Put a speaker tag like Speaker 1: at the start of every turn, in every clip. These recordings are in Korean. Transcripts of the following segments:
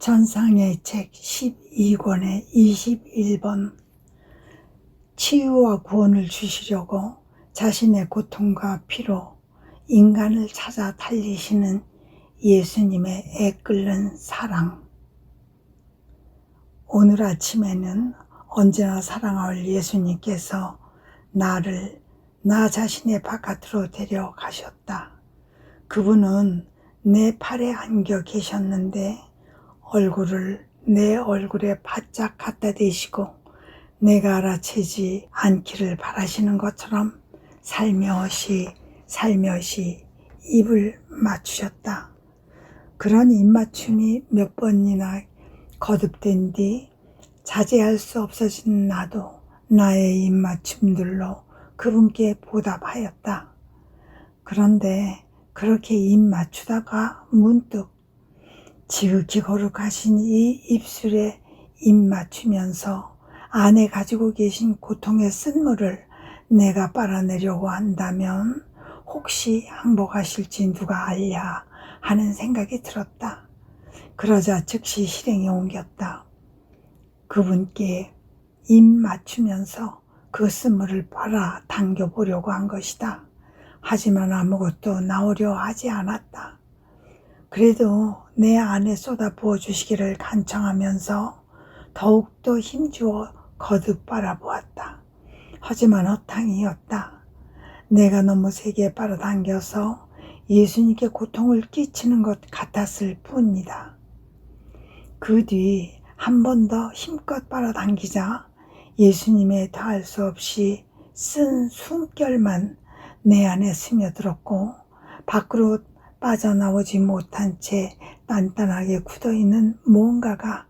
Speaker 1: 전상의 책 12권의 21번 치유와 구원을 주시려고 자신의 고통과 피로 인간을 찾아 달리시는 예수님의 애끓는 사랑. 오늘 아침에는 언제나 사랑할 예수님께서 나를 나 자신의 바깥으로 데려가셨다. 그분은 내 팔에 안겨 계셨는데 얼굴을 내 얼굴에 바짝 갖다 대시고 내가 알아채지 않기를 바라시는 것처럼 살며시 입을 맞추셨다. 그런 입맞춤이 몇 번이나 거듭된 뒤 자제할 수 없어진 나도 나의 입맞춤들로 그분께 보답하였다. 그런데 그렇게 입 맞추다가 문득 지극히 거룩하신 이 입술에 입 맞추면서 안에 가지고 계신 고통의 쓴물을 내가 빨아내려고 한다면 혹시 항복하실지 누가 알랴 하는 생각이 들었다. 그러자 즉시 실행에 옮겼다. 그분께 입 맞추면서 그 쓴물을 빨아 당겨보려고 한 것이다. 하지만 아무것도 나오려 하지 않았다. 그래도 내 안에 쏟아 부어 주시기를 간청하면서 더욱더 힘주어 거듭 빨아보았다. 하지만 허탕이었다. 내가 너무 세게 빨아당겨서 예수님께 고통을 끼치는 것 같았을 뿐이다. 그 뒤 한 번 더 힘껏 빨아당기자 예수님의 다할 수 없이 쓴 숨결만 내 안에 스며들었고 밖으로 빠져나오지 못한 채 단단하게 굳어있는 무언가가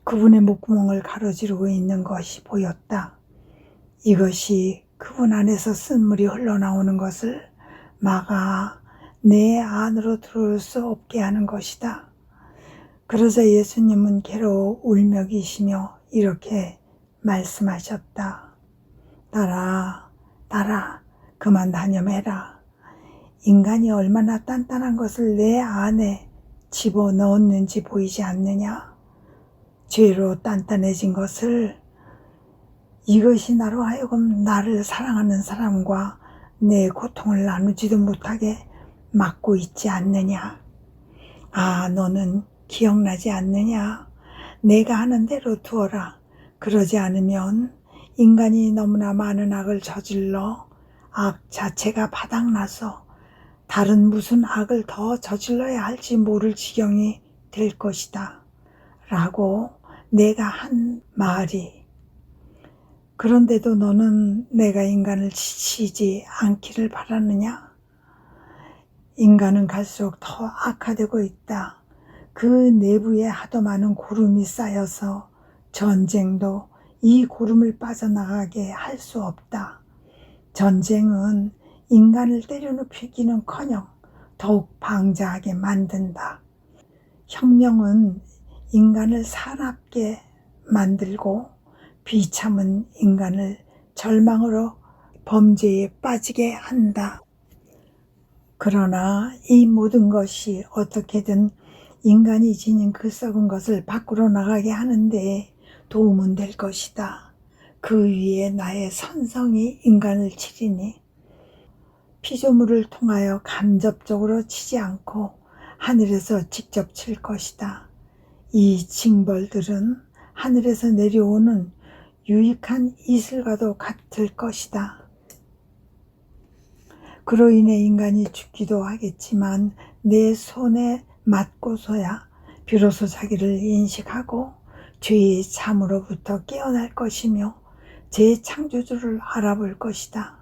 Speaker 1: 그분의 목구멍을 가로지르고 있는 것이 보였다. 이것이 그분 안에서 쓴물이 흘러나오는 것을 막아 내 안으로 들어올 수 없게 하는 것이다. 그러자 예수님은 괴로워 울며 계시며 이렇게 말씀하셨다. 달아, 그만 단념해라. 인간이 얼마나 단단한 것을 내 안에 집어넣었는지 보이지 않느냐? 죄로 단단해진 것을 이것이 나로 하여금 나를 사랑하는 사람과 내 고통을 나누지도 못하게 막고 있지 않느냐? 아, 너는 기억나지 않느냐? 내가 하는 대로 두어라. 그러지 않으면 인간이 너무나 많은 악을 저질러 악 자체가 바닥나서 다른 무슨 악을 더 저질러야 할지 모를 지경이 될 것이다. 라고 내가 한 말이. 그런데도 너는 내가 인간을 지치지 않기를 바라느냐? 인간은 갈수록 더 악화되고 있다. 그 내부에 하도 많은 고름이 쌓여서 전쟁도 이 고름을 빠져나가게 할 수 없다. 전쟁은 인간을 때려눕히기는커녕 더욱 방자하게 만든다. 혁명은 인간을 사납게 만들고 비참은 인간을 절망으로 범죄에 빠지게 한다. 그러나 이 모든 것이 어떻게든 인간이 지닌 그 썩은 것을 밖으로 나가게 하는데 도움은 될 것이다. 그 위에 나의 선성이 인간을 치리니 피조물을 통하여 간접적으로 치지 않고 하늘에서 직접 칠 것이다. 이 징벌들은 하늘에서 내려오는 유익한 이슬과도 같을 것이다. 그로 인해 인간이 죽기도 하겠지만 내 손에 맞고서야 비로소 자기를 인식하고 죄의 잠으로부터 깨어날 것이며 재창조주를 알아볼 것이다.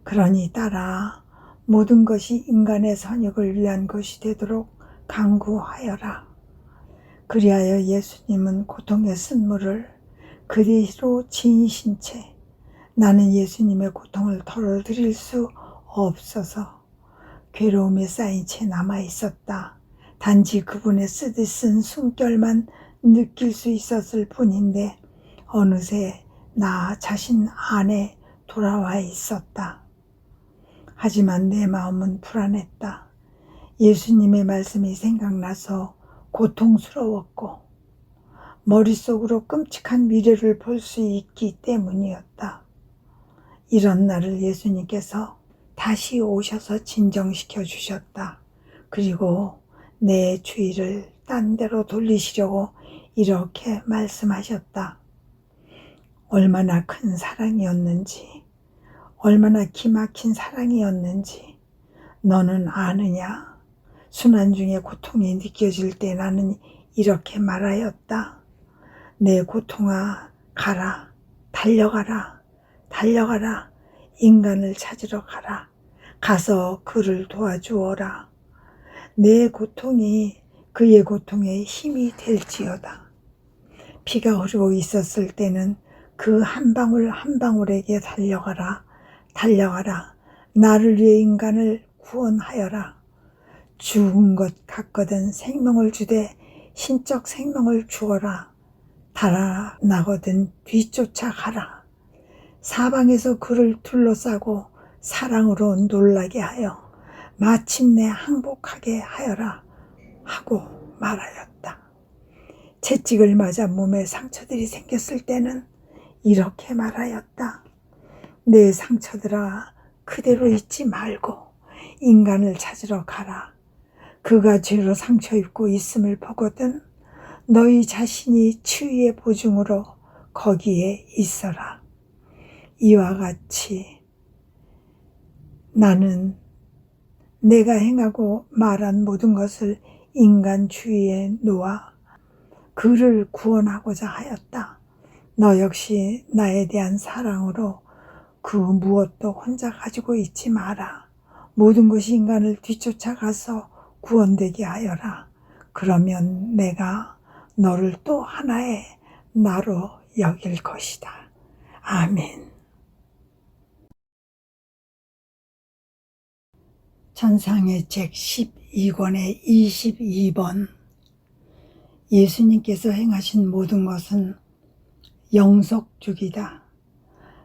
Speaker 1: 그러니 따라 모든 것이 인간의 선익을 위한 것이 되도록 간구하여라. 그리하여 예수님은 고통의 쓴물을 그리로 지니신 채 나는 예수님의 고통을 덜어드릴 수 없어서 괴로움에 쌓인 채 남아있었다. 단지 그분의 쓰듯 쓴 숨결만 느낄 수 있었을 뿐인데 어느새 나 자신 안에 돌아와 있었다. 하지만 내 마음은 불안했다. 예수님의 말씀이 생각나서 고통스러웠고 머릿속으로 끔찍한 미래를 볼 수 있기 때문이었다. 이런 나를 예수님께서 다시 오셔서 진정시켜 주셨다. 그리고 내 주의를 딴 데로 돌리시려고 이렇게 말씀하셨다. 얼마나 큰 사랑이었는지, 얼마나 기막힌 사랑이었는지 너는 아느냐? 순환 중에 고통이 느껴질 때 나는 이렇게 말하였다. 내 고통아, 가라, 달려가라, 달려가라, 인간을 찾으러 가라, 가서 그를 도와주어라. 내 고통이 그의 고통에 힘이 될지어다. 피가 흐르고 있었을 때는 그 한 방울 한 방울에게 달려가라, 달려가라. 나를 위해 인간을 구원하여라. 죽은 것 같거든 생명을 주되 신적 생명을 주어라. 달아나거든 뒤쫓아가라. 사방에서 그를 둘러싸고 사랑으로 놀라게 하여 마침내 항복하게 하여라 하고 말하였다. 채찍을 맞아 몸에 상처들이 생겼을 때는 이렇게 말하였다. 내 상처들아, 그대로 있지 말고 인간을 찾으러 가라. 그가 죄로 상처 입고 있음을 보거든 너희 자신이 치유의 보증으로 거기에 있어라. 이와 같이 나는 내가 행하고 말한 모든 것을 인간 주위에 놓아 그를 구원하고자 하였다. 너 역시 나에 대한 사랑으로 그 무엇도 혼자 가지고 있지 마라. 모든 것이 인간을 뒤쫓아가서 구원되게 하여라. 그러면 내가 너를 또 하나의 나로 여길 것이다. 아멘. 찬상의 책 12권의 22번. 예수님께서 행하신 모든 것은 영속주기다.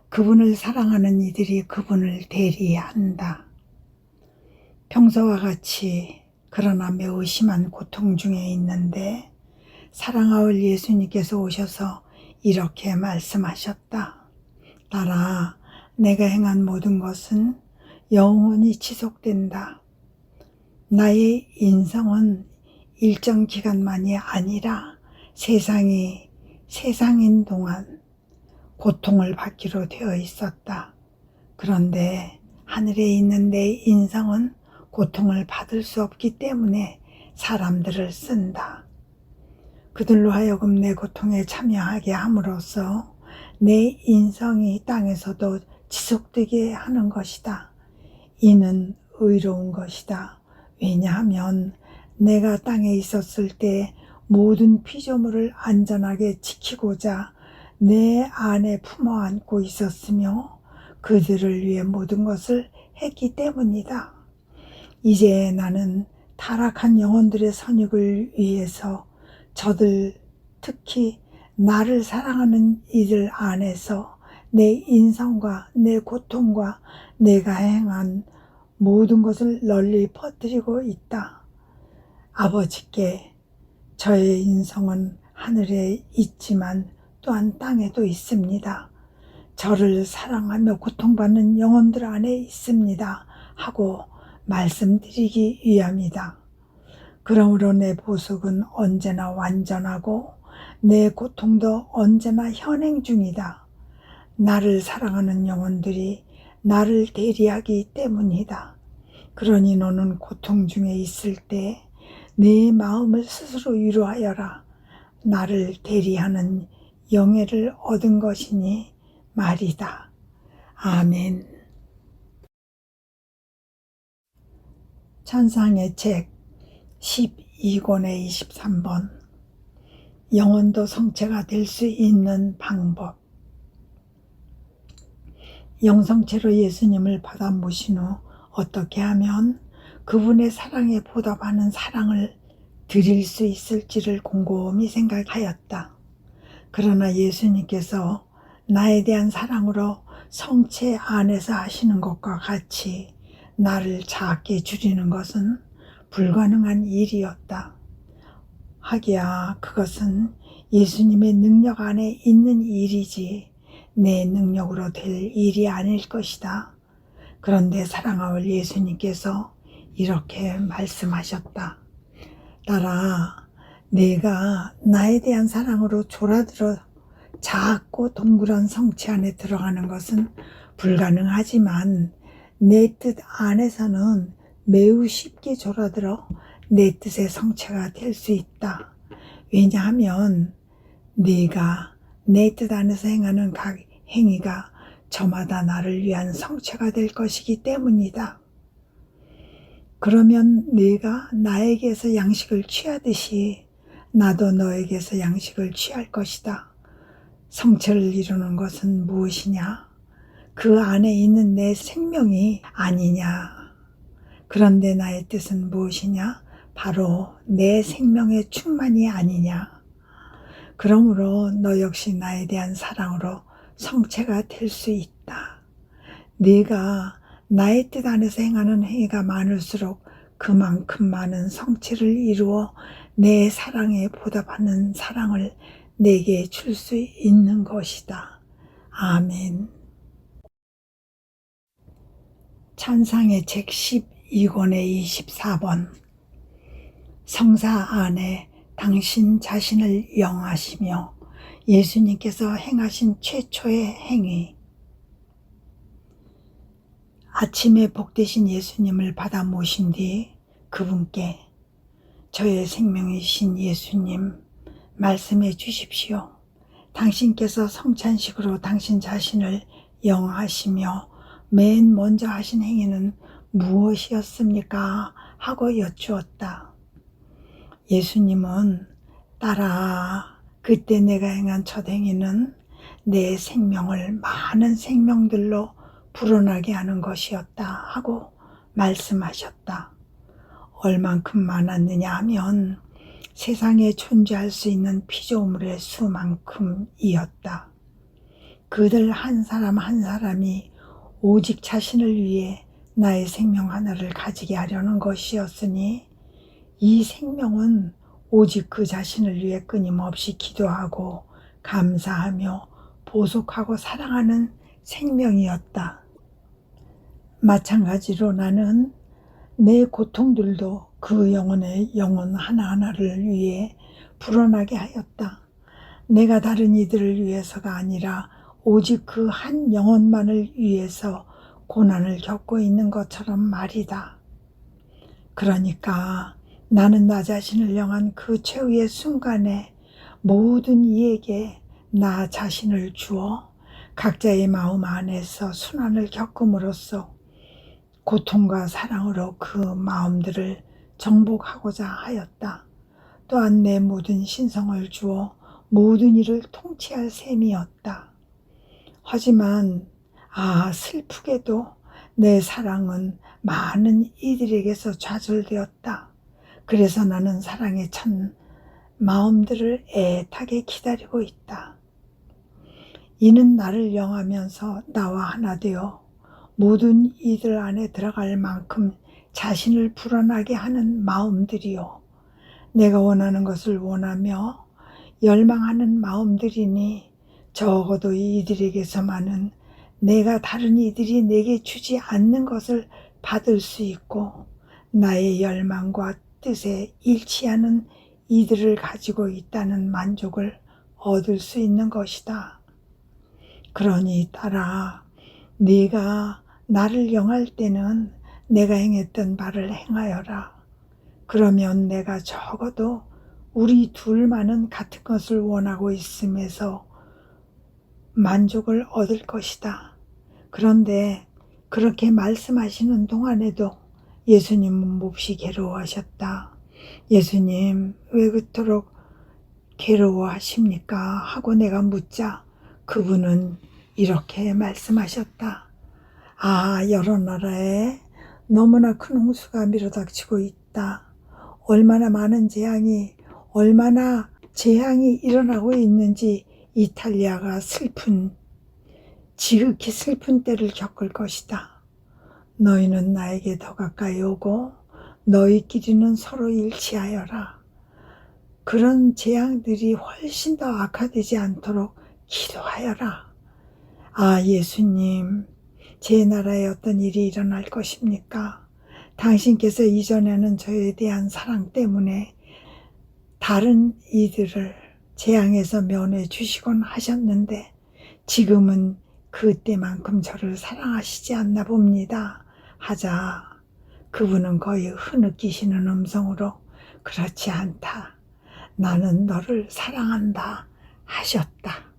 Speaker 1: 그분을 사랑하는 이들이 그분을 대리한다. 평소와 같이 그러나 매우 심한 고통 중에 있는데 사랑하올 예수님께서 오셔서 이렇게 말씀하셨다. 딸아, 내가 행한 모든 것은 영원히 지속된다. 나의 인성은 일정 기간만이 아니라 세상인 동안 고통을 받기로 되어 있었다. 그런데 하늘에 있는 내 인성은 고통을 받을 수 없기 때문에 사람들을 쓴다. 그들로 하여금 내 고통에 참여하게 함으로써 내 인성이 땅에서도 지속되게 하는 것이다. 이는 의로운 것이다. 왜냐하면 내가 땅에 있었을 때 모든 피조물을 안전하게 지키고자 내 안에 품어 안고 있었으며 그들을 위해 모든 것을 했기 때문이다. 이제 나는 타락한 영혼들의 선익을 위해서 저들, 특히 나를 사랑하는 이들 안에서 내 인성과 내 고통과 내가 행한 모든 것을 널리 퍼뜨리고 있다. 아버지께 저의 인성은 하늘에 있지만 또한 땅에도 있습니다. 저를 사랑하며 고통받는 영혼들 안에 있습니다. 하고 말씀드리기 위함이다. 그러므로 내 보석은 언제나 완전하고 내 고통도 언제나 현행 중이다. 나를 사랑하는 영혼들이 나를 대리하기 때문이다. 그러니 너는 고통 중에 있을 때 내 마음을 스스로 위로하여라. 나를 대리하는 영예를 얻은 것이니 말이다. 아멘. 찬상의 책 12권의 23번. 영혼도 성체가 될 수 있는 방법. 영성체로 예수님을 받아 모신 후 어떻게 하면 그분의 사랑에 보답하는 사랑을 드릴 수 있을지를 곰곰이 생각하였다. 그러나 예수님께서 나에 대한 사랑으로 성체 안에서 하시는 것과 같이 나를 작게 줄이는 것은 불가능한 일이었다. 하기야 그것은 예수님의 능력 안에 있는 일이지 내 능력으로 될 일이 아닐 것이다. 그런데 사랑하올 예수님께서 이렇게 말씀하셨다. 딸아, 내가 나에 대한 사랑으로 졸아들어 작고 동그란 성체 안에 들어가는 것은 불가능하지만 내 뜻 안에서는 매우 쉽게 졸아들어 내 뜻의 성체가 될 수 있다. 왜냐하면 네가 내 뜻 안에서 행하는 각 행위가 저마다 나를 위한 성체가 될 것이기 때문이다. 그러면 네가 나에게서 양식을 취하듯이 나도 너에게서 양식을 취할 것이다. 성체를 이루는 것은 무엇이냐? 그 안에 있는 내 생명이 아니냐? 그런데 나의 뜻은 무엇이냐? 바로 내 생명의 충만이 아니냐? 그러므로 너 역시 나에 대한 사랑으로 성체가 될 수 있다. 네가 나의 뜻 안에서 행하는 행위가 많을수록 그만큼 많은 성체를 이루어 내 사랑에 보답하는 사랑을 내게 줄 수 있는 것이다. 아멘. 찬상의 책 12권의 24번. 성사 안에 당신 자신을 영하시며 예수님께서 행하신 최초의 행위. 아침에 복되신 예수님을 받아 모신 뒤 그분께 저의 생명이신 예수님 말씀해 주십시오. 당신께서 성찬식으로 당신 자신을 영하시며 맨 먼저 하신 행위는 무엇이었습니까? 하고 여쭈었다. 예수님은 딸아, 그때 내가 행한 첫 행위는 내 생명을 많은 생명들로 불어나게 하는 것이었다 하고 말씀하셨다. 얼만큼 많았느냐 하면 세상에 존재할 수 있는 피조물의 수만큼이었다. 그들 한 사람 한 사람이 오직 자신을 위해 나의 생명 하나를 가지게 하려는 것이었으니 이 생명은 오직 그 자신을 위해 끊임없이 기도하고 감사하며 보속하고 사랑하는 생명이었다. 마찬가지로 나는 내 고통들도 그 영혼의 영혼 하나하나를 위해 불어나게 하였다. 내가 다른 이들을 위해서가 아니라 오직 그 한 영혼만을 위해서 고난을 겪고 있는 것처럼 말이다. 그러니까 나는 나 자신을 영한 그 최후의 순간에 모든 이에게 나 자신을 주어 각자의 마음 안에서 순환을 겪음으로써 고통과 사랑으로 그 마음들을 정복하고자 하였다. 또한 내 모든 신성을 주어 모든 일을 통치할 셈이었다. 하지만 슬프게도 내 사랑은 많은 이들에게서 좌절되었다. 그래서 나는 사랑에 찬 마음들을 애타게 기다리고 있다. 이는 나를 영하면서 나와 하나 되어 모든 이들 안에 들어갈 만큼 자신을 불어나게 하는 마음들이요. 내가 원하는 것을 원하며 열망하는 마음들이니 적어도 이들에게서만은 내가 다른 이들이 내게 주지 않는 것을 받을 수 있고 나의 열망과 뜻에 일치하는 이들을 가지고 있다는 만족을 얻을 수 있는 것이다. 그러니 딸아, 네가 나를 영할 때는 내가 행했던 바를 행하여라. 그러면 내가 적어도 우리 둘만은 같은 것을 원하고 있음에서 만족을 얻을 것이다. 그런데 그렇게 말씀하시는 동안에도 예수님은 몹시 괴로워하셨다. 예수님, 왜 그토록 괴로워하십니까? 하고 내가 묻자 그분은 이렇게 말씀하셨다. 여러 나라에 너무나 큰 홍수가 밀어닥치고 있다. 얼마나 많은 얼마나 재앙이 일어나고 있는지 이탈리아가 지극히 슬픈 때를 겪을 것이다. 너희는 나에게 더 가까이 오고 너희끼리는 서로 일치하여라. 그런 재앙들이 훨씬 더 악화되지 않도록 기도하여라. 아, 예수님, 제 나라에 어떤 일이 일어날 것입니까? 당신께서 이전에는 저에 대한 사랑 때문에 다른 이들을 재앙에서 면해 주시곤 하셨는데 지금은 그때만큼 저를 사랑하시지 않나 봅니다. 하자 그분은 거의 흐느끼시는 음성으로 그렇지 않다. 나는 너를 사랑한다 하셨다.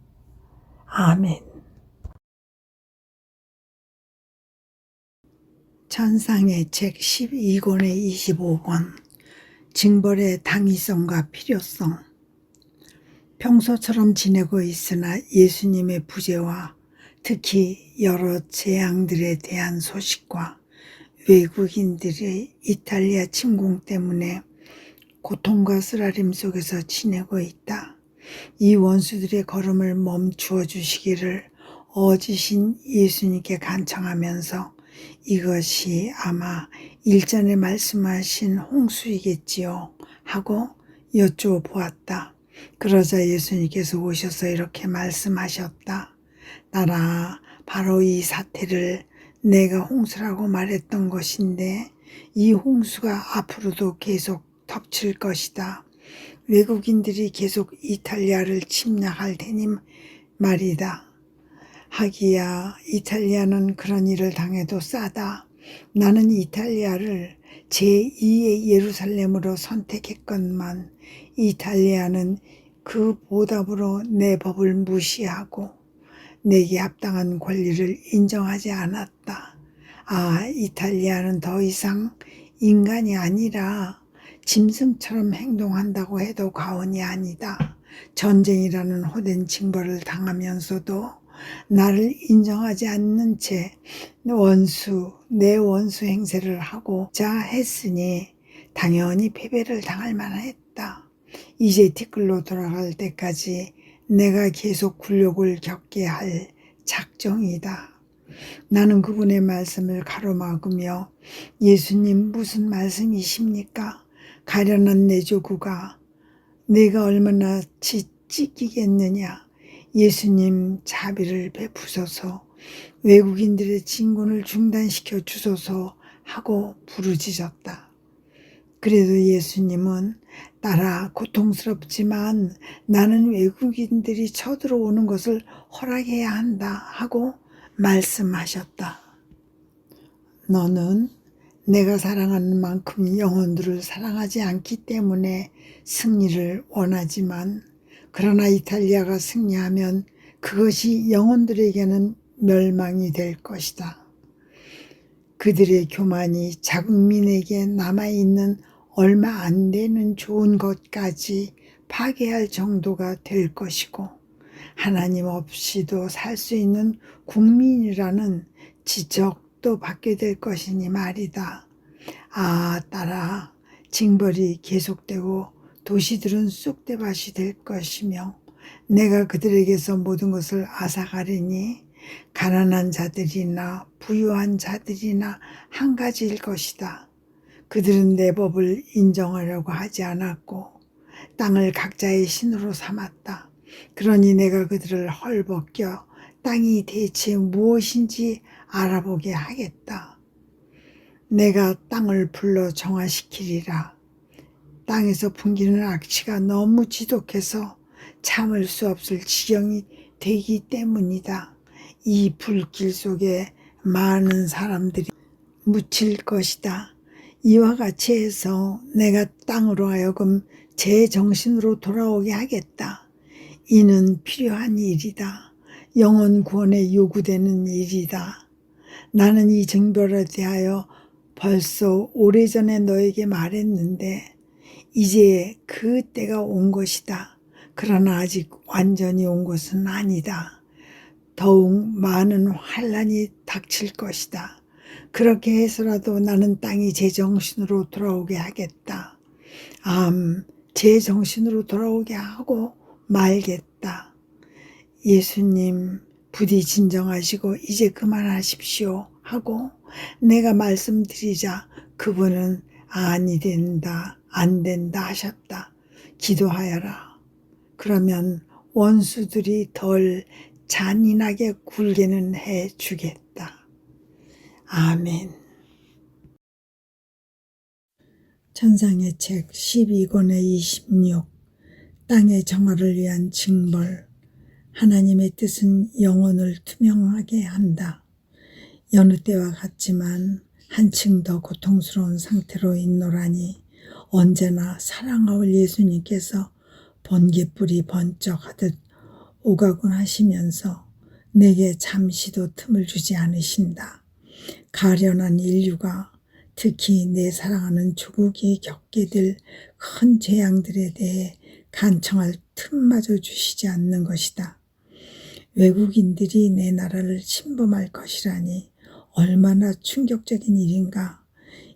Speaker 1: 아멘. 천상의 책 12권의 25권 징벌의 당위성과 필요성. 평소처럼 지내고 있으나 예수님의 부재와 특히 여러 재앙들에 대한 소식과 외국인들의 이탈리아 침공 때문에 고통과 쓰라림 속에서 지내고 있다. 이 원수들의 걸음을 멈추어 주시기를 어지신 예수님께 간청하면서 이것이 아마 일전에 말씀하신 홍수이겠지요 하고 여쭈어보았다. 그러자 예수님께서 오셔서 이렇게 말씀하셨다. 나라 바로 이 사태를 내가 홍수라고 말했던 것인데 이 홍수가 앞으로도 계속 덮칠 것이다. 외국인들이 계속 이탈리아를 침략할 테니 말이다. 하기야 이탈리아는 그런 일을 당해도 싸다. 나는 이탈리아를 제2의 예루살렘으로 선택했건만 이탈리아는 그 보답으로 내 법을 무시하고 내게 합당한 권리를 인정하지 않았다. 아, 이탈리아는 더 이상 인간이 아니라 짐승처럼 행동한다고 해도 과언이 아니다. 전쟁이라는 호된 징벌을 당하면서도 나를 인정하지 않는 채 내 원수 행세를 하고자 했으니 당연히 패배를 당할 만했다. 이제 티끌로 돌아갈 때까지 내가 계속 굴욕을 겪게 할 작정이다. 나는 그분의 말씀을 가로막으며 예수님 무슨 말씀이십니까? 가련한 내 조구가 내가 얼마나 찢기겠느냐. 예수님 자비를 베푸소서 외국인들의 진군을 중단시켜 주소서 하고 부르짖었다. 그래도 예수님은 딸아 고통스럽지만 나는 외국인들이 쳐들어오는 것을 허락해야 한다 하고 말씀하셨다. 너는 내가 사랑하는 만큼 영혼들을 사랑하지 않기 때문에 승리를 원하지만 그러나 이탈리아가 승리하면 그것이 영혼들에게는 멸망이 될 것이다. 그들의 교만이 자국민에게 남아있는 얼마 안 되는 좋은 것까지 파괴할 정도가 될 것이고 하나님 없이도 살 수 있는 국민이라는 지적도 받게 될 것이니 말이다. 아, 딸아, 징벌이 계속되고 도시들은 쑥대밭이 될 것이며 내가 그들에게서 모든 것을 앗아가리니 가난한 자들이나 부유한 자들이나 한 가지일 것이다. 그들은 내 법을 인정하려고 하지 않았고 땅을 각자의 신으로 삼았다. 그러니 내가 그들을 헐벗겨 땅이 대체 무엇인지 알아보게 하겠다. 내가 땅을 불러 정화시키리라. 땅에서 풍기는 악취가 너무 지독해서 참을 수 없을 지경이 되기 때문이다. 이 불길 속에 많은 사람들이 묻힐 것이다. 이와 같이 해서 내가 땅으로 하여금 제 정신으로 돌아오게 하겠다. 이는 필요한 일이다. 영혼 구원에 요구되는 일이다. 나는 이 징벌에 대하여 벌써 오래전에 너에게 말했는데 이제 그 때가 온 것이다. 그러나 아직 완전히 온 것은 아니다. 더욱 많은 환난이 닥칠 것이다. 그렇게 해서라도 나는 땅이 제 정신으로 돌아오게 하겠다. 제 정신으로 돌아오게 하고 말겠다. 예수님 부디 진정하시고 이제 그만하십시오 하고 내가 말씀드리자 그분은 아니 된다 안 된다 하셨다. 기도하여라. 그러면 원수들이 덜 잔인하게 굴게는 해 주겠다. 아멘. 천상의 책 12권의 26 땅의 정화를 위한 징벌. 하나님의 뜻은 영혼을 투명하게 한다. 여느 때와 같지만 한층 더 고통스러운 상태로 있노라니 언제나 사랑하올 예수님께서 번개불이 번쩍하듯 오가곤 하시면서 내게 잠시도 틈을 주지 않으신다. 가련한 인류가 특히 내 사랑하는 조국이 겪게 될 큰 재앙들에 대해 간청할 틈마저 주시지 않는 것이다. 외국인들이 내 나라를 침범할 것이라니 얼마나 충격적인 일인가.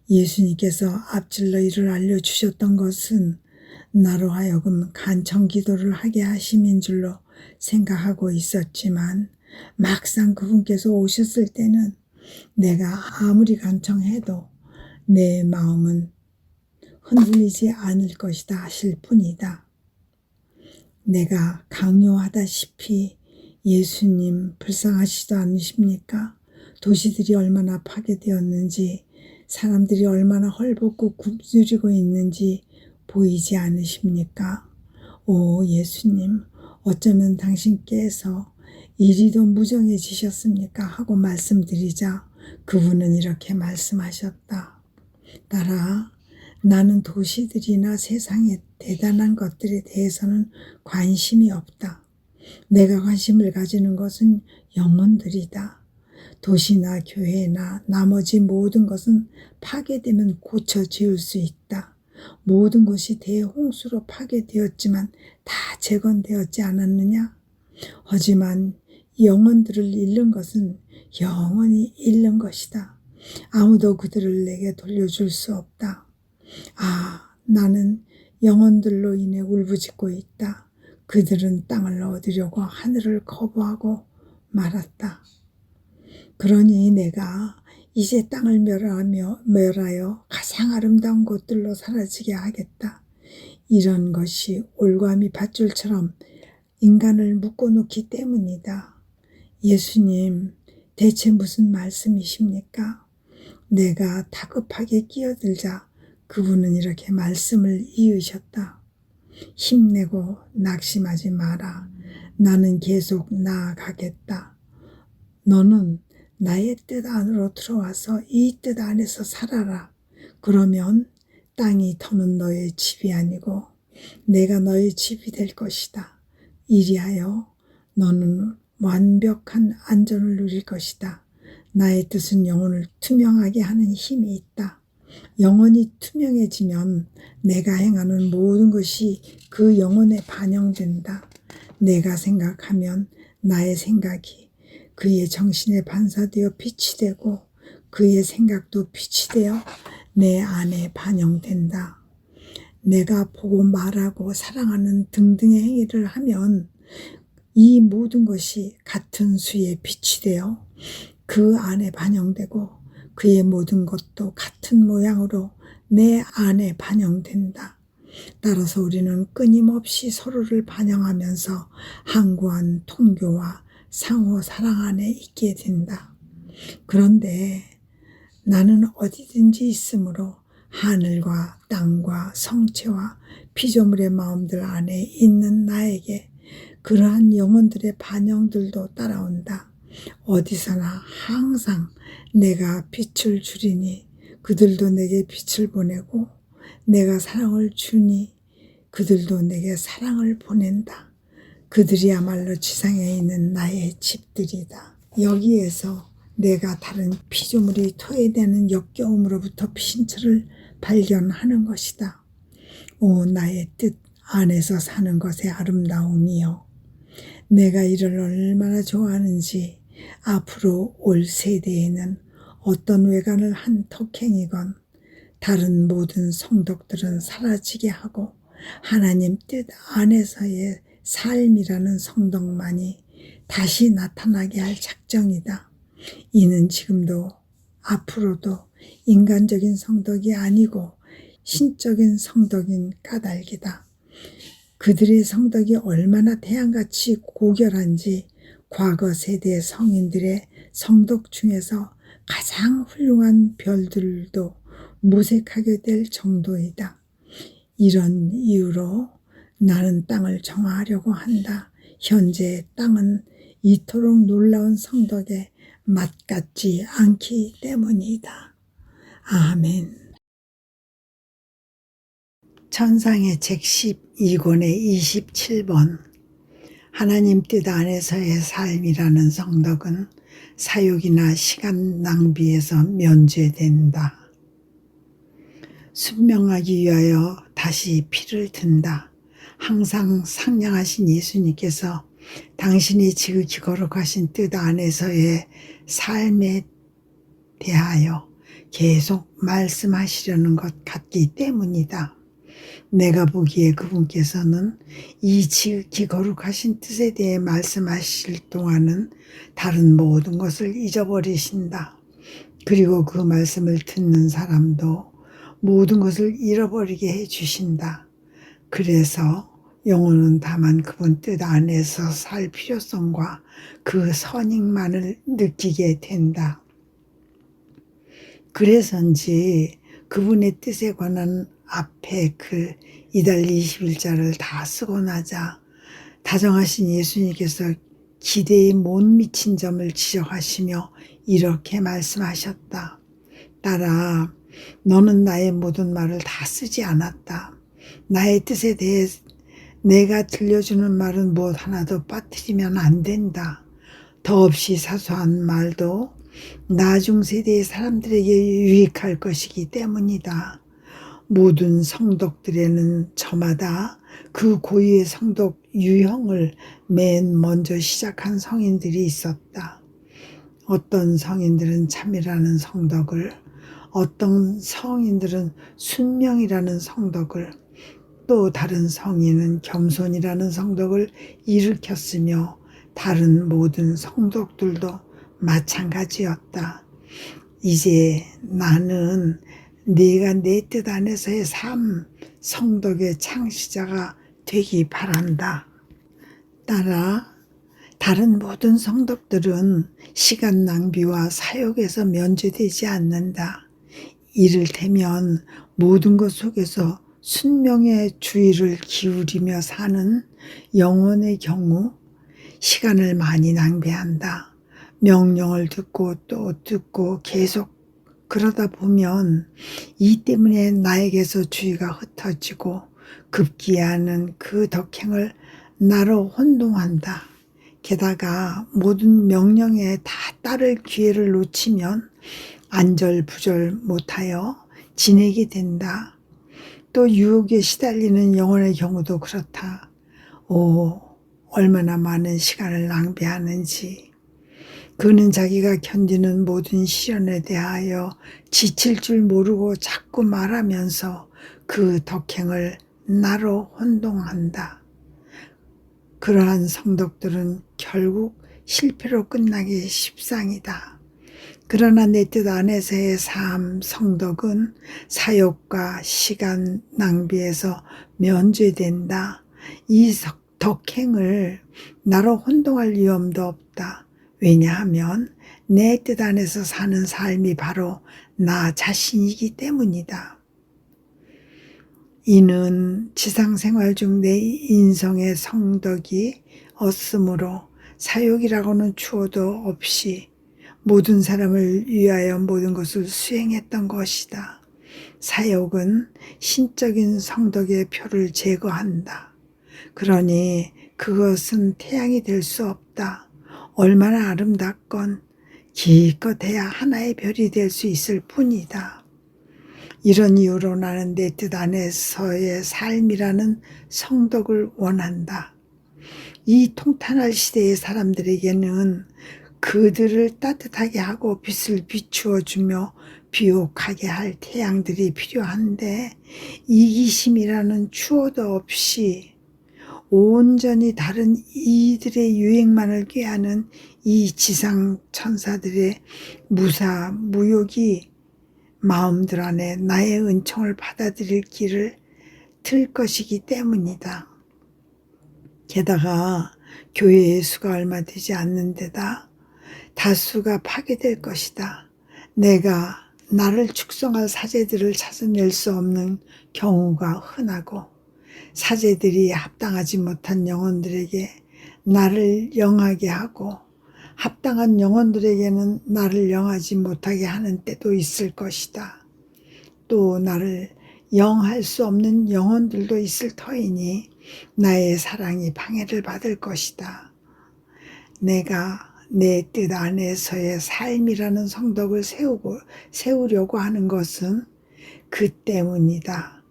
Speaker 1: 예수님께서 앞질러 이를 알려주셨던 것은 나로 하여금 간청 기도를 하게 하심인 줄로 생각하고 있었지만 막상 그분께서 오셨을 때는 내가 아무리 간청해도 내 마음은 흔들리지 않을 것이다 하실 뿐이다. 내가 강요하다시피 예수님 불쌍하시지 않으십니까? 도시들이 얼마나 파괴되었는지, 사람들이 얼마나 헐벗고 굶주리고 있는지 보이지 않으십니까? 오 예수님, 어쩌면 당신께서 이리도 무정해지셨습니까? 하고 말씀드리자 그분은 이렇게 말씀하셨다. 딸아, 나는 도시들이나 세상의 대단한 것들에 대해서는 관심이 없다. 내가 관심을 가지는 것은 영혼들이다. 도시나 교회나 나머지 모든 것은 파괴되면 고쳐 지을 수 있다. 모든 것이 대홍수로 파괴되었지만 다 재건되었지 않았느냐? 하지만 영혼들을 잃는 것은 영원히 잃는 것이다. 아무도 그들을 내게 돌려줄 수 없다. 나는 영혼들로 인해 울부짖고 있다. 그들은 땅을 얻으려고 하늘을 거부하고 말았다. 그러니 내가 이제 땅을 멸하여 가장 아름다운 곳들로 사라지게 하겠다. 이런 것이 올가미 밧줄처럼 인간을 묶어놓기 때문이다. 예수님, 대체 무슨 말씀이십니까? 내가 다급하게 끼어들자 그분은 이렇게 말씀을 이으셨다. 힘내고 낙심하지 마라. 나는 계속 나아가겠다. 너는 나의 뜻 안으로 들어와서 이 뜻 안에서 살아라. 그러면 땅이 더는 너의 집이 아니고 내가 너의 집이 될 것이다. 이리하여 너는 완벽한 안전을 누릴 것이다. 나의 뜻은 영혼을 투명하게 하는 힘이 있다. 영혼이 투명해지면 내가 행하는 모든 것이 그 영혼에 반영된다. 내가 생각하면 나의 생각이 그의 정신에 반사되어 빛이 되고 그의 생각도 빛이 되어 내 안에 반영된다. 내가 보고 말하고 사랑하는 등등의 행위를 하면 이 모든 것이 같은 수의 빛이 되어 그 안에 반영되고 그의 모든 것도 같은 모양으로 내 안에 반영된다. 따라서 우리는 끊임없이 서로를 반영하면서 항구한 통교와 상호 사랑 안에 있게 된다. 그런데 나는 어디든지 있으므로 하늘과 땅과 성체와 피조물의 마음들 안에 있는 나에게 그러한 영혼들의 반영들도 따라온다. 어디서나 항상 내가 빛을 주리니 그들도 내게 빛을 보내고 내가 사랑을 주니 그들도 내게 사랑을 보낸다. 그들이야말로 지상에 있는 나의 집들이다. 여기에서 내가 다른 피조물이 토해내는 역겨움으로부터 빈처를 발견하는 것이다. 오 나의 뜻 안에서 사는 것의 아름다움이요. 내가 이를 얼마나 좋아하는지 앞으로 올 세대에는 어떤 외관을 한 덕행이건 다른 모든 성덕들은 사라지게 하고 하나님 뜻 안에서의 삶이라는 성덕만이 다시 나타나게 할 작정이다. 이는 지금도 앞으로도 인간적인 성덕이 아니고 신적인 성덕인 까닭이다. 그들의 성덕이 얼마나 태양같이 고결한지 과거 세대 성인들의 성덕 중에서 가장 훌륭한 별들도 무색하게 될 정도이다. 이런 이유로 나는 땅을 정화하려고 한다. 현재 땅은 이토록 놀라운 성덕에 맛같지 않기 때문이다. 아멘. 천상의 책 12권의 27번 하나님 뜻 안에서의 삶이라는 성덕은 사욕이나 시간 낭비에서 면제된다. 순명하기 위하여 다시 피를 든다. 항상 상냥하신 예수님께서 당신이 지극히 거룩하신 뜻 안에서의 삶에 대하여 계속 말씀하시려는 것 같기 때문이다. 내가 보기에 그분께서는 이 지극히 거룩하신 뜻에 대해 말씀하실 동안은 다른 모든 것을 잊어버리신다. 그리고 그 말씀을 듣는 사람도 모든 것을 잃어버리게 해주신다. 그래서 영혼은 다만 그분 뜻 안에서 살 필요성과 그 선익만을 느끼게 된다. 그래서인지 그분의 뜻에 관한 앞에 글 이달 20일자를 다 쓰고 나자 다정하신 예수님께서 기대에 못 미친 점을 지적하시며 이렇게 말씀하셨다. 딸아, 너는 나의 모든 말을 다 쓰지 않았다. 나의 뜻에 대해 내가 들려주는 말은 무엇 하나도 빠뜨리면 안 된다. 더없이 사소한 말도 나중 세대의 사람들에게 유익할 것이기 때문이다. 모든 성덕들에는 저마다 그 고유의 성덕 유형을 맨 먼저 시작한 성인들이 있었다. 어떤 성인들은 참이라는 성덕을, 어떤 성인들은 순명이라는 성덕을, 또 다른 성인은 겸손이라는 성덕을 일으켰으며 다른 모든 성덕들도 마찬가지였다. 이제 나는 네가 내 뜻 안에서의 삶, 성덕의 창시자가 되기 바란다. 따라 다른 모든 성덕들은 시간 낭비와 사욕에서 면제되지 않는다. 이를테면 모든 것 속에서 순명의 주의를 기울이며 사는 영혼의 경우 시간을 많이 낭비한다. 명령을 듣고 또 듣고 계속 그러다 보면 이 때문에 나에게서 주의가 흩어지고 급기야는 그 덕행을 나로 혼동한다. 게다가 모든 명령에 다 따를 기회를 놓치면 안절부절 못하여 지내게 된다. 또 유혹에 시달리는 영혼의 경우도 그렇다. 오, 얼마나 많은 시간을 낭비하는지. 그는 자기가 견디는 모든 시련에 대하여 지칠 줄 모르고 자꾸 말하면서 그 덕행을 나로 혼동한다. 그러한 성덕들은 결국 실패로 끝나기 십상이다. 그러나 내 뜻 안에서의 삶 성덕은 사욕과 시간 낭비에서 면제된다. 이 덕행을 나로 혼동할 위험도 없다. 왜냐하면 내 뜻 안에서 사는 삶이 바로 나 자신이기 때문이다. 이는 지상생활 중 내 인성의 성덕이 없으므로 사욕이라고는 추호도 없이 모든 사람을 위하여 모든 것을 수행했던 것이다. 사욕은 신적인 성덕의 표를 제거한다. 그러니 그것은 태양이 될 수 없다. 얼마나 아름답건 기껏해야 하나의 별이 될 수 있을 뿐이다. 이런 이유로 나는 내 뜻 안에서의 삶이라는 성덕을 원한다. 이 통탄할 시대의 사람들에게는 그들을 따뜻하게 하고 빛을 비추어 주며 비옥하게 할 태양들이 필요한데 이기심이라는 추호도 없이 온전히 다른 이들의 유행만을 꾀하는 이 지상 천사들의 무사무욕이 마음들 안에 나의 은총을 받아들일 길을 틀 것이기 때문이다. 게다가 교회의 수가 얼마 되지 않는 데다 다수가 파괴될 것이다. 내가 나를 축성할 사제들을 찾아낼 수 없는 경우가 흔하고 사제들이 합당하지 못한 영혼들에게 나를 영하게 하고 합당한 영혼들에게는 나를 영하지 못하게 하는 때도 있을 것이다. 또 나를 영할 수 없는 영혼들도 있을 터이니 나의 사랑이 방해를 받을 것이다. 내가 내 뜻 안에서의 삶이라는 성덕을 세우려고 하는 것은 그 때문이다.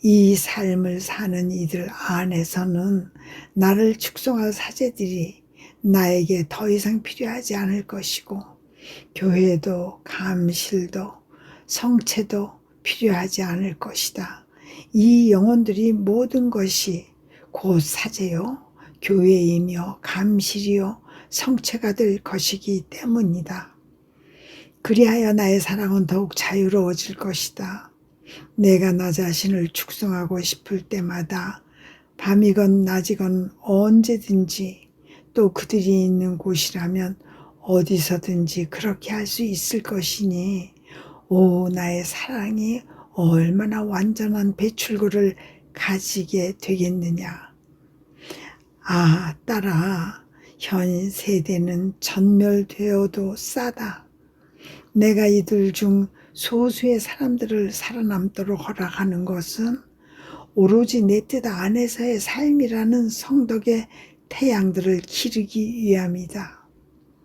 Speaker 1: 이 삶을 사는 이들 안에서는 나를 축성할 사제들이 나에게 더 이상 필요하지 않을 것이고 교회도 감실도 성체도 필요하지 않을 것이다. 이 영혼들이 모든 것이 곧 사제요, 교회이며 감실이요, 성체가 될 것이기 때문이다. 그리하여 나의 사랑은 더욱 자유로워질 것이다. 내가 나 자신을 축성하고 싶을 때마다 밤이건 낮이건 언제든지 또 그들이 있는 곳이라면 어디서든지 그렇게 할 수 있을 것이니 오, 나의 사랑이 얼마나 완전한 배출구를 가지게 되겠느냐. 아, 딸아, 현 세대는 전멸되어도 싸다. 내가 이들 중 소수의 사람들을 살아남도록 허락하는 것은 오로지 내 뜻 안에서의 삶이라는 성덕의 태양들을 기르기 위함이다.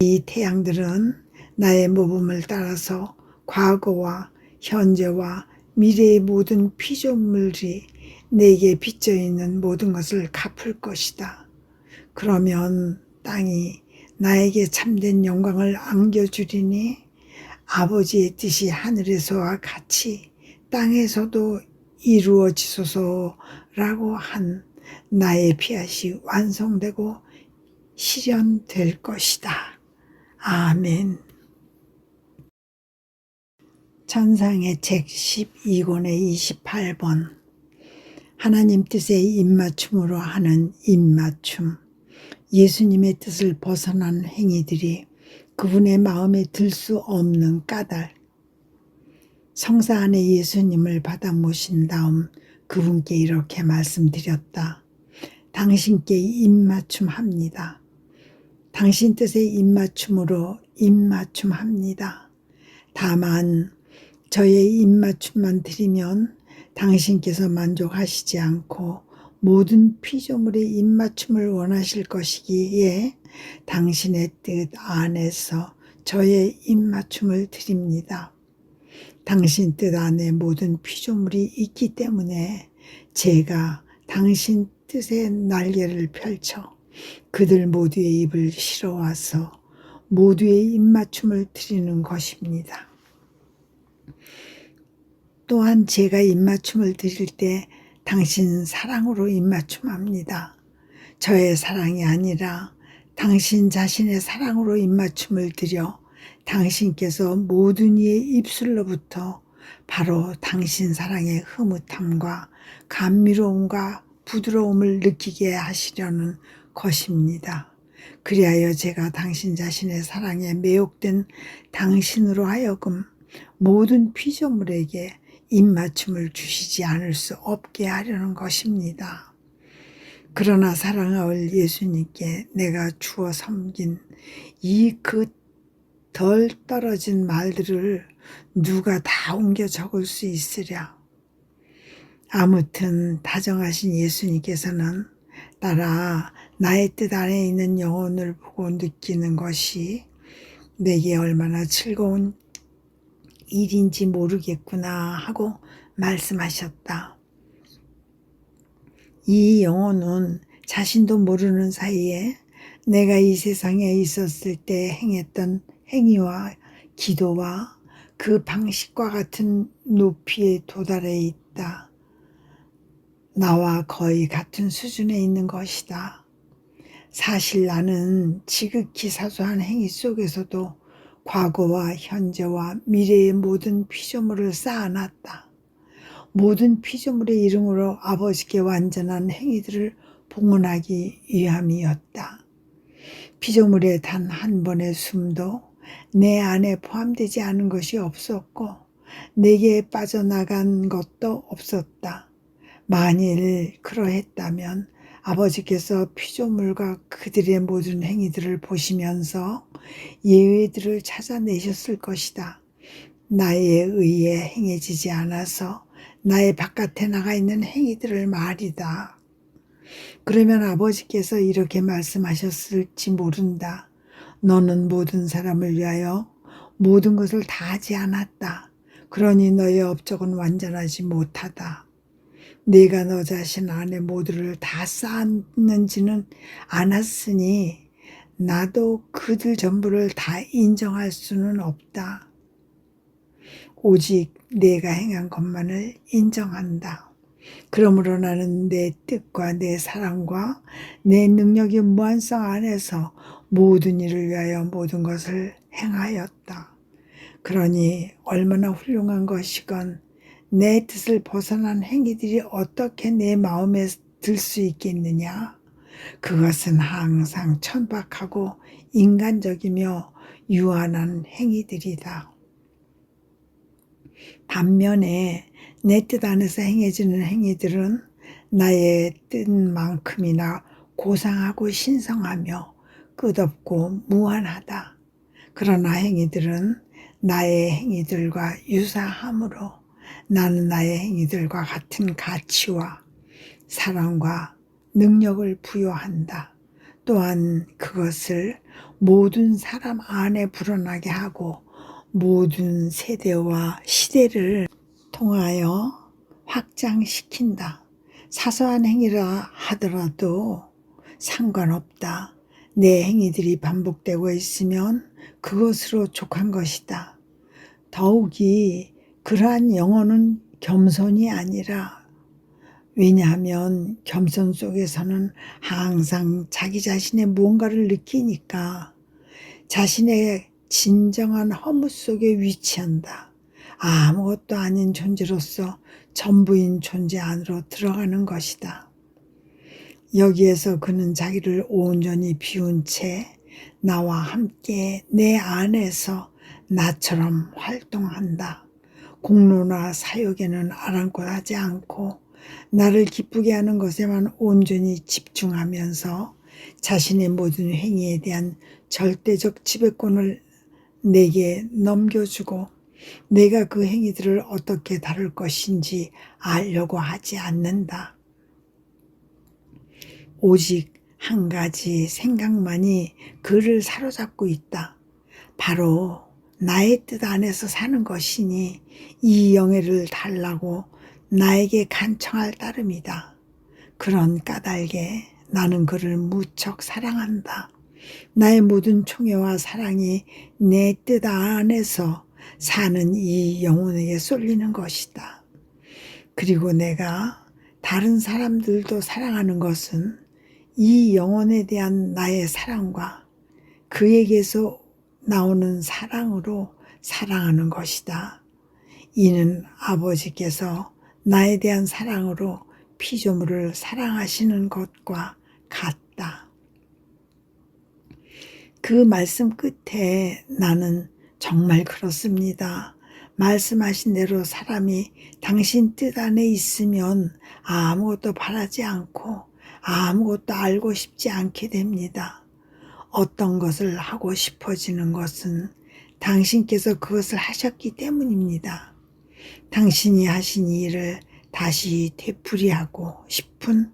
Speaker 1: 이 태양들은 나의 모범을 따라서 과거와 현재와 미래의 모든 피조물이 내게 빚져 있는 모든 것을 갚을 것이다. 그러면 땅이 나에게 참된 영광을 안겨주리니 아버지의 뜻이 하늘에서와 같이 땅에서도 이루어지소서라고 한 나의 피앗이 완성되고 실현될 것이다. 아멘. 찬상의 책 12권의 28번. 하나님 뜻에 입맞춤으로 하는 입맞춤. 예수님의 뜻을 벗어난 행위들이 그분의 마음에 들 수 없는 까닭. 성사 안에 예수님을 받아 모신 다음 그분께 이렇게 말씀드렸다. 당신께 입맞춤합니다. 당신 뜻에 입맞춤으로 입맞춤합니다. 다만 저의 입맞춤만 드리면 당신께서 만족하시지 않고 모든 피조물의 입맞춤을 원하실 것이기에 당신의 뜻 안에서 저의 입맞춤을 드립니다. 당신 뜻 안에 모든 피조물이 있기 때문에 제가 당신 뜻의 날개를 펼쳐 그들 모두의 입을 실어와서 모두의 입맞춤을 드리는 것입니다. 또한 제가 입맞춤을 드릴 때 당신 사랑으로 입맞춤합니다. 저의 사랑이 아니라 당신 자신의 사랑으로 입맞춤을 드려 당신께서 모든 이의 입술로부터 바로 당신 사랑의 흐뭇함과 감미로움과 부드러움을 느끼게 하시려는 것입니다. 그리하여 제가 당신 자신의 사랑에 매혹된 당신으로 하여금 모든 피조물에게 입맞춤을 주시지 않을 수 없게 하려는 것입니다. 그러나 사랑하올 예수님께 내가 주어 섬긴 이 그 덜 떨어진 말들을 누가 다 옮겨 적을 수 있으랴. 아무튼 다정하신 예수님께서는 딸아, 나의 뜻 안에 있는 영혼을 보고 느끼는 것이 내게 얼마나 즐거운 일인지 모르겠구나 하고 말씀하셨다. 이 영혼은 자신도 모르는 사이에 내가 이 세상에 있었을 때 행했던 행위와 기도와 그 방식과 같은 높이에 도달해 있다. 나와 거의 같은 수준에 있는 것이다. 사실 나는 지극히 사소한 행위 속에서도 과거와 현재와 미래의 모든 피조물을 쌓아놨다. 모든 피조물의 이름으로 아버지께 완전한 행위들을 봉헌하기 위함이었다. 피조물의 단 한 번의 숨도 내 안에 포함되지 않은 것이 없었고 내게 빠져나간 것도 없었다. 만일 그러했다면 아버지께서 피조물과 그들의 모든 행위들을 보시면서 예외들을 찾아내셨을 것이다. 나에 의해 행해지지 않아서 나의 바깥에 나가 있는 행위들을 말이다. 그러면 아버지께서 이렇게 말씀하셨을지 모른다. 너는 모든 사람을 위하여 모든 것을 다 하지 않았다. 그러니 너의 업적은 완전하지 못하다. 네가 너 자신 안에 모두를 다 쌓았는지는 않았으니 나도 그들 전부를 다 인정할 수는 없다. 오직 내가 행한 것만을 인정한다. 그러므로 나는 내 뜻과 내 사랑과 내 능력의 무한성 안에서 모든 일을 위하여 모든 것을 행하였다. 그러니 얼마나 훌륭한 것이건 내 뜻을 벗어난 행위들이 어떻게 내 마음에 들 수 있겠느냐? 그것은 항상 천박하고 인간적이며 유한한 행위들이다. 반면에 내 뜻 안에서 행해지는 행위들은 나의 뜻만큼이나 고상하고 신성하며 끝없고 무한하다. 그러나 행위들은 나의 행위들과 유사하므로 나는 나의 행위들과 같은 가치와 사랑과 능력을 부여한다. 또한 그것을 모든 사람 안에 불어나게 하고 모든 세대와 시대를 통하여 확장시킨다. 사소한 행위라 하더라도 상관없다. 내 행위들이 반복되고 있으면 그것으로 족한 것이다. 더욱이 그러한 영혼은 겸손이 아니라, 왜냐하면 겸손 속에서는 항상 자기 자신의 무언가를 느끼니까 자신의 진정한 허무 속에 위치한다. 아무것도 아닌 존재로서 전부인 존재 안으로 들어가는 것이다. 여기에서 그는 자기를 온전히 비운 채 나와 함께 내 안에서 나처럼 활동한다. 공로나 사역에는 아랑곳하지 않고 나를 기쁘게 하는 것에만 온전히 집중하면서 자신의 모든 행위에 대한 절대적 지배권을 내게 넘겨주고 내가 그 행위들을 어떻게 다룰 것인지 알려고 하지 않는다. 오직 한 가지 생각만이 그를 사로잡고 있다. 바로 나의 뜻 안에서 사는 것이니 이 영예를 달라고 나에게 간청할 따름이다. 그런 까닭에 나는 그를 무척 사랑한다. 나의 모든 총애와 사랑이 내 뜻 안에서 사는 이 영혼에게 쏠리는 것이다. 그리고 내가 다른 사람들도 사랑하는 것은 이 영혼에 대한 나의 사랑과 그에게서 나오는 사랑으로 사랑하는 것이다. 이는 아버지께서 나에 대한 사랑으로 피조물을 사랑하시는 것과 같다. 그 말씀 끝에 나는 정말 그렇습니다. 말씀하신 대로 사람이 당신 뜻 안에 있으면 아무것도 바라지 않고 아무것도 알고 싶지 않게 됩니다. 어떤 것을 하고 싶어지는 것은 당신께서 그것을 하셨기 때문입니다. 당신이 하신 일을 다시 되풀이하고 싶은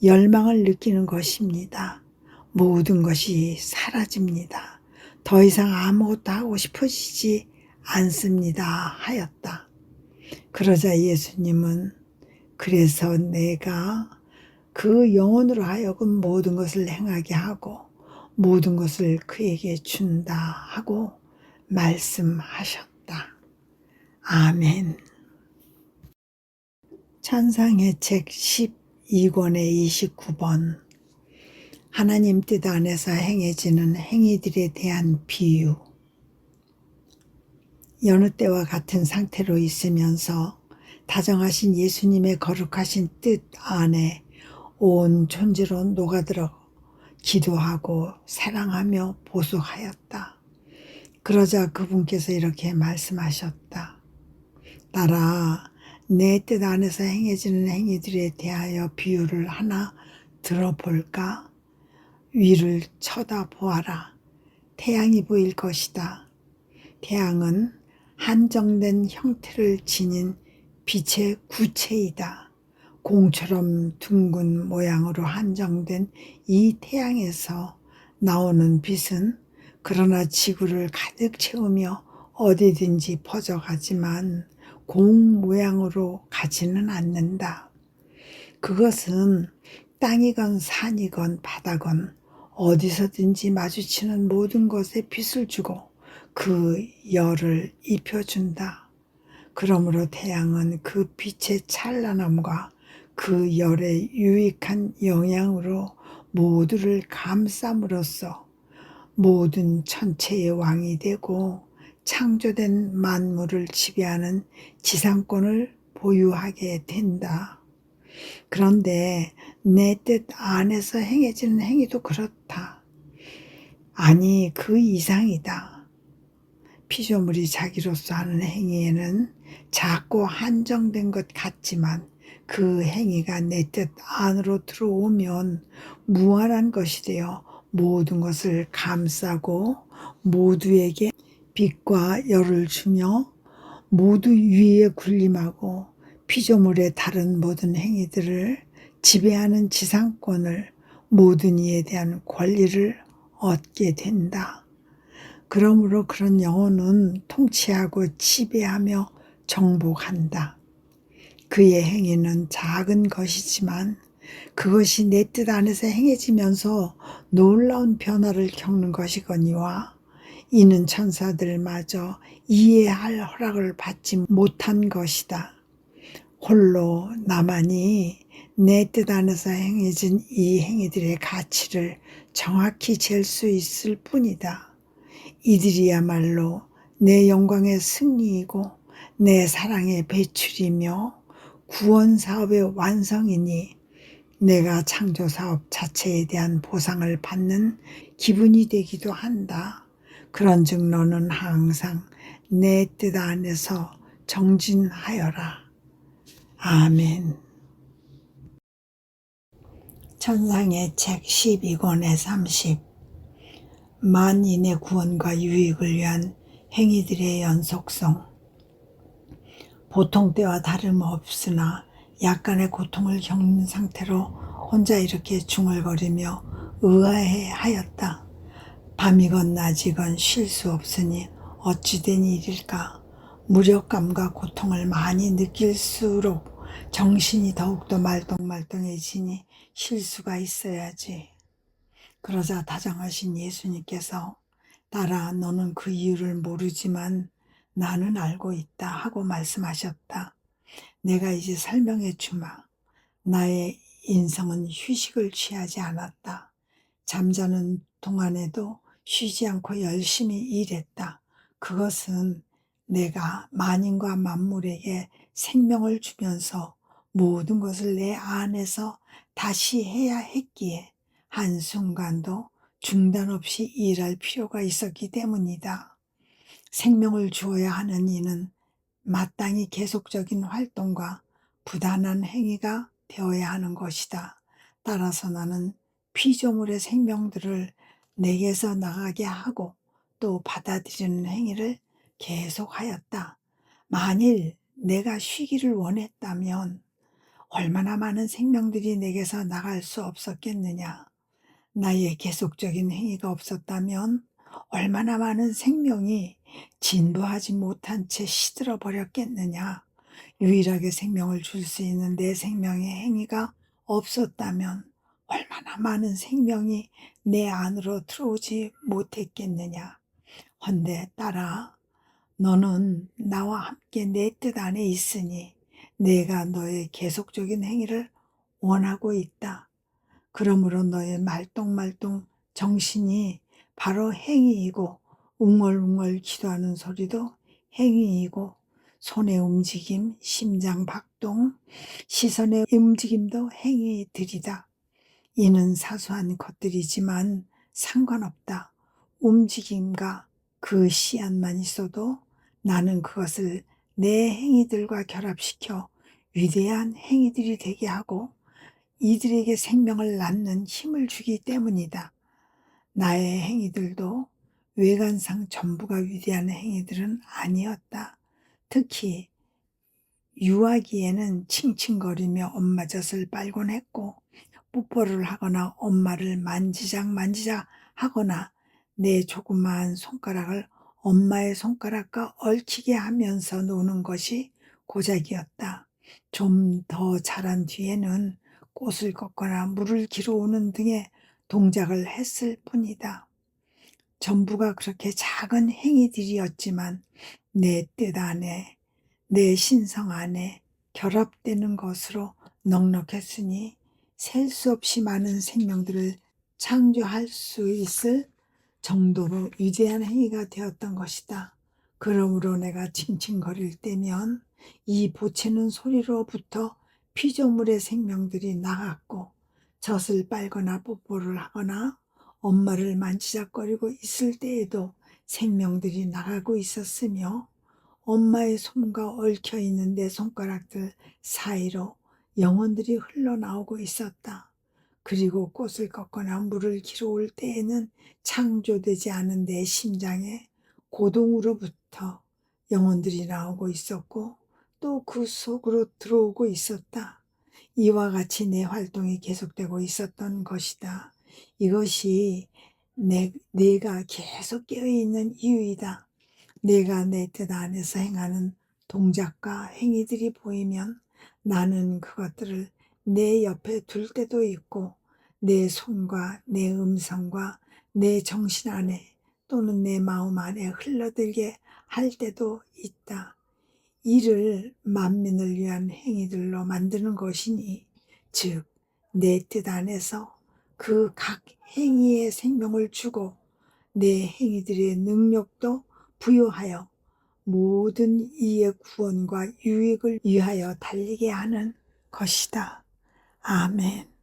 Speaker 1: 열망을 느끼는 것입니다. 모든 것이 사라집니다. 더 이상 아무것도 하고 싶어지지 않습니다. 하였다. 그러자 예수님은 그래서 내가 그 영혼으로 하여금 모든 것을 행하게 하고 모든 것을 그에게 준다 하고 말씀하셨다. 아멘. 찬상의 책 12권의 29번. 하나님 뜻 안에서 행해지는 행위들에 대한 비유. 여느 때와 같은 상태로 있으면서 다정하신 예수님의 거룩하신 뜻 안에 온 존재로 녹아들어 기도하고 사랑하며 보속하였다. 그러자 그분께서 이렇게 말씀하셨다. 딸아, 내 뜻 안에서 행해지는 행위들에 대하여 비유를 하나 들어볼까? 위를 쳐다보아라. 태양이 보일 것이다. 태양은 한정된 형태를 지닌 빛의 구체이다. 공처럼 둥근 모양으로 한정된 이 태양에서 나오는 빛은 그러나 지구를 가득 채우며 어디든지 퍼져가지만 공 모양으로 가지는 않는다. 그것은 땅이건 산이건 바다건 어디서든지 마주치는 모든 것에 빛을 주고 그 열을 입혀준다. 그러므로 태양은 그 빛의 찬란함과 그 열의 유익한 영향으로 모두를 감싸므로써 모든 천체의 왕이 되고 창조된 만물을 지배하는 지상권을 보유하게 된다. 그런데 내 뜻 안에서 행해지는 행위도 그렇다. 아니, 그 이상이다. 피조물이 자기로서 하는 행위에는 작고 한정된 것 같지만 그 행위가 내 뜻 안으로 들어오면 무한한 것이 되어 모든 것을 감싸고 모두에게 빛과 열을 주며 모두 위에 군림하고 피조물의 다른 모든 행위들을 지배하는 지상권을 모든 이에 대한 권리를 얻게 된다. 그러므로 그런 영혼은 통치하고 지배하며 정복한다. 그의 행위는 작은 것이지만 그것이 내 뜻 안에서 행해지면서 놀라운 변화를 겪는 것이거니와 이는 천사들마저 이해할 허락을 받지 못한 것이다. 홀로 나만이 내 뜻 안에서 행해진 이 행위들의 가치를 정확히 잴 수 있을 뿐이다. 이들이야말로 내 영광의 승리이고 내 사랑의 배출이며 구원 사업의 완성이니 내가 창조 사업 자체에 대한 보상을 받는 기분이 되기도 한다. 그런즉 너는 항상 내 뜻 안에서 정진하여라. 아멘. 천상의 책 12권의 30. 만인의 구원과 유익을 위한 행위들의 연속성. 보통 때와 다름없으나 약간의 고통을 겪는 상태로 혼자 이렇게 중얼거리며 의아해하였다. 밤이건 낮이건 쉴 수 없으니 어찌 된 일일까. 무력감과 고통을 많이 느낄수록 정신이 더욱더 말똥말똥해지니 쉴 수가 있어야지. 그러자 다정하신 예수님께서 딸아, 너는 그 이유를 모르지만 나는 알고 있다 하고 말씀하셨다. 내가 이제 설명해 주마. 나의 인성은 휴식을 취하지 않았다. 잠자는 동안에도 쉬지 않고 열심히 일했다. 그것은 내가 만인과 만물에게 생명을 주면서 모든 것을 내 안에서 다시 해야 했기에 한순간도 중단 없이 일할 필요가 있었기 때문이다. 생명을 주어야 하는 이는 마땅히 계속적인 활동과 부단한 행위가 되어야 하는 것이다. 따라서 나는 피조물의 생명들을 내게서 나가게 하고 또 받아들이는 행위를 계속하였다. 만일 내가 쉬기를 원했다면 얼마나 많은 생명들이 내게서 나갈 수 없었겠느냐. 나의 계속적인 행위가 없었다면 얼마나 많은 생명이 진보하지 못한 채 시들어 버렸겠느냐. 유일하게 생명을 줄 수 있는 내 생명의 행위가 없었다면 얼마나 많은 생명이 내 안으로 들어오지 못했겠느냐. 헌데 딸아, 너는 나와 함께 내 뜻 안에 있으니 내가 너의 계속적인 행위를 원하고 있다. 그러므로 너의 말똥말똥 정신이 바로 행위이고 웅얼웅얼 기도하는 소리도 행위이고 손의 움직임, 심장 박동, 시선의 움직임도 행위들이다. 이는 사소한 것들이지만 상관없다. 움직임과 그 씨앗만 있어도 나는 그것을 내 행위들과 결합시켜 위대한 행위들이 되게 하고 이들에게 생명을 낳는 힘을 주기 때문이다. 나의 행위들도 외관상 전부가 위대한 행위들은 아니었다. 특히 유아기에는 칭칭거리며 엄마 젖을 빨곤 했고 뽀뽀를 하거나 엄마를 만지작 하거나 내 조그마한 손가락을 엄마의 손가락과 얽히게 하면서 노는 것이 고작이었다. 좀 더 자란 뒤에는 꽃을 꺾거나 물을 길어오는 등의 동작을 했을 뿐이다. 전부가 그렇게 작은 행위들이었지만 내 뜻 안에, 내 신성 안에 결합되는 것으로 넉넉했으니 셀 수 없이 많은 생명들을 창조할 수 있을 정도로 위대한 행위가 되었던 것이다. 그러므로 내가 칭칭거릴 때면 이 보채는 소리로부터 피조물의 생명들이 나갔고 젖을 빨거나 뽀뽀를 하거나 엄마를 만지작거리고 있을 때에도 생명들이 나가고 있었으며 엄마의 손과 얽혀 있는 내 손가락들 사이로 영혼들이 흘러나오고 있었다. 그리고 꽃을 꺾거나 물을 길어올 때에는 창조되지 않은 내 심장에 고동으로부터 영혼들이 나오고 있었고 또 그 속으로 들어오고 있었다. 이와 같이 내 활동이 계속되고 있었던 것이다. 이것이 내가 계속 깨어있는 이유이다. 내가 내 뜻 안에서 행하는 동작과 행위들이 보이면 나는 그것들을 내 옆에 둘 때도 있고 내 손과 내 음성과 내 정신 안에 또는 내 마음 안에 흘러들게 할 때도 있다. 이를 만민을 위한 행위들로 만드는 것이니 즉 내 뜻 안에서 그 각 행위에 생명을 주고 내 행위들의 능력도 부여하여 모든 이의 구원과 유익을 위하여 달리게 하는 것이다. 아멘.